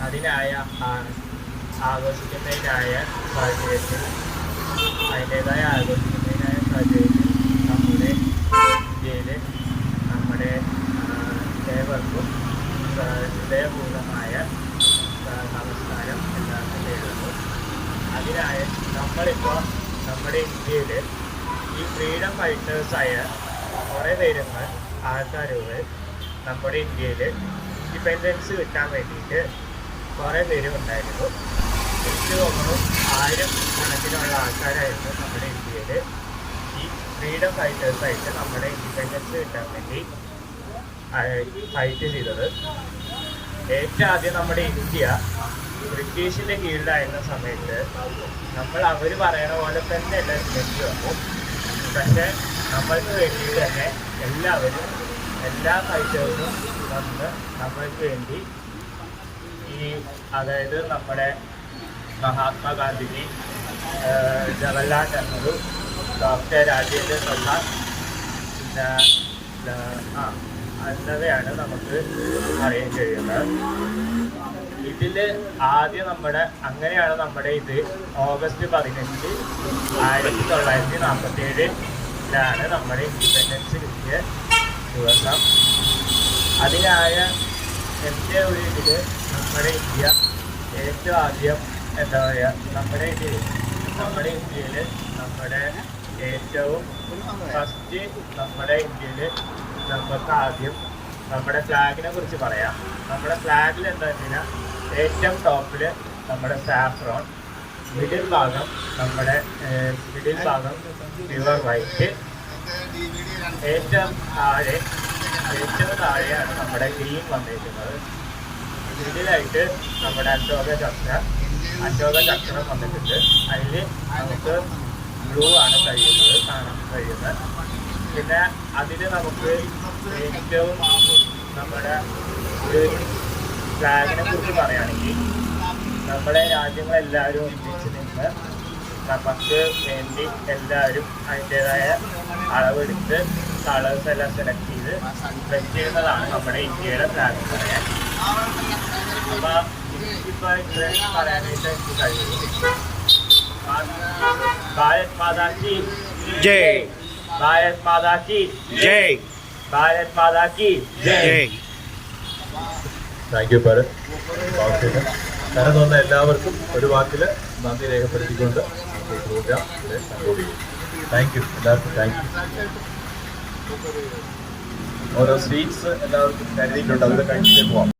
അതിനായ ആഘോഷിക്കുന്നതിനായ സാഹചര്യത്തിൽ അതിൻ്റേതായ ആഘോഷിക്കുന്നതിനായ സാഹചര്യത്തിൽ നമ്മുടെ ഇന്ത്യയിൽ നമ്മുടെ ഏവർക്കും ഹൃദയപൂർവമായ നമസ്കാരം എല്ലാവർക്കും നേടുന്നു. അതിനായി നമ്മളിപ്പോൾ നമ്മുടെ ഇന്ത്യയിൽ ഈ ഫ്രീഡം ഫൈറ്റേഴ്സായ കുറേ വരുന്ന ആൾക്കാരുകൾ നമ്മുടെ ഇന്ത്യയിൽ ഇൻഡിപെൻഡൻസ് കിട്ടാൻ വേണ്ടിയിട്ട് കുറേ പേര് ഉണ്ടായിരുന്നു. എനിക്ക് തോന്നുന്നു 1000 കണക്കിനുള്ള ആൾക്കാരായിരുന്നു നമ്മുടെ ഇന്ത്യയിൽ ഈ ഫ്രീഡം ഫൈറ്റേഴ്സായിട്ട് നമ്മുടെ ഇൻഡിപെൻഡൻസ് കിട്ടാൻ വേണ്ടി ഫൈറ്റ് ചെയ്തത്. ഏറ്റവും ആദ്യം നമ്മുടെ ഇന്ത്യ ബ്രിട്ടീഷിൻ്റെ കീഴിലായിരുന്ന സമയത്ത് അവർ പറയണ പോലെ തന്നെ എല്ലാം നെറ്റ് വന്നു. പക്ഷേ നമ്മൾക്ക് വേണ്ടിയിട്ട് തന്നെ എല്ലാ ഫൈറ്റേഴ്സും വന്ന് നമ്മൾക്ക് വേണ്ടി അതായത് നമ്മുടെ മഹാത്മാഗാന്ധിജി, ജവഹർലാൽ നെഹ്റു, ഡോക്ടർ രാജേന്ദ്ര പ്രസാദ്, എന്നിവയാണ് നമുക്ക് അറിയാൻ കഴിയുന്നത്. ഇതിൽ ആദ്യം അങ്ങനെയാണ് നമ്മുടെ ഇത് ഓഗസ്റ്റ് 15, 1947 നമ്മുടെ ഇൻഡിപെൻഡൻസ് കിട്ടിയ ദിവസം. അതിനായ എൻ്റെ ഒരു ഇതിൽ നമ്മുടെ ഇന്ത്യ ഏറ്റവും ആദ്യം എന്താ പറയുക, നമ്മുടെ ഇന്ത്യയിൽ ഏറ്റവും ഫസ്റ്റ് നമ്മുടെ ഇന്ത്യയിൽ നമുക്ക് ആദ്യം നമ്മുടെ ഫ്ലാഗിനെ കുറിച്ച് പറയാം. നമ്മുടെ ഫ്ലാഗിൽ എന്താ വെച്ചാൽ ഏറ്റവും ടോപ്പിൽ നമ്മുടെ സാഫ്രോൺ, മിഡിൽ ഭാഗം പ്യുവർ വൈറ്റ്, ഏറ്റവും താഴെയാണ് നമ്മുടെ ഗ്രീൻ വന്നിരിക്കുന്നത്. മിഡിലായിട്ട് നമ്മുടെ അശോക ചക്രം വന്നിട്ടുണ്ട്. അതിൽ നമുക്ക് ബ്ലൂ ആണ് കാണാൻ കഴിയുന്നത്. പിന്നെ അതിൽ നമുക്ക് ഏറ്റവും നമ്മുടെ ഒരു ഫ്ലാഗിനെ കുറിച്ച് പറയുകയാണെങ്കിൽ നമ്മുടെ രാജ്യങ്ങളെല്ലാവരും ഒന്നിച്ച് നിന്ന് നമുക്ക് വേണ്ടി എല്ലാവരും അതിൻ്റേതായ അളവെടുത്ത് കളേഴ്സ് എല്ലാം സെലക്ട് ചെയ്ത് വെച്ചിരുന്നതാണ് നമ്മുടെ ഇന്ത്യയുടെ ഫ്ലാഗ് പറയാൻ. അപ്പോൾ ഇപ്പോൾ ഇത്രയും പറയാനായിട്ട് എനിക്ക് കഴിയും. ഭാരത് മാതാ കി ജയ്, ഭാരത് മാതാ കി ജയ്, ഭാരത് മാതാ കി ജയ്. Thank you Bharat. കരം തന്ന എല്ലാവർക്കും ഒരു വാക്കിൽ നന്ദി രേഖപ്പെടുത്തിക്കൊണ്ട് നമുക്ക് ഈ പ്രോഗ്രാം ഇവിടെ കൺക്ലൂഡ് ചെയ്യും. താങ്ക് യു എല്ലാവർക്കും. Thank you. ഓരോ സ്വീറ്റ്സ് എല്ലാവർക്കും കരുതിയിട്ടുണ്ട്, അത് കഴിഞ്ഞിട്ട് പോവാം.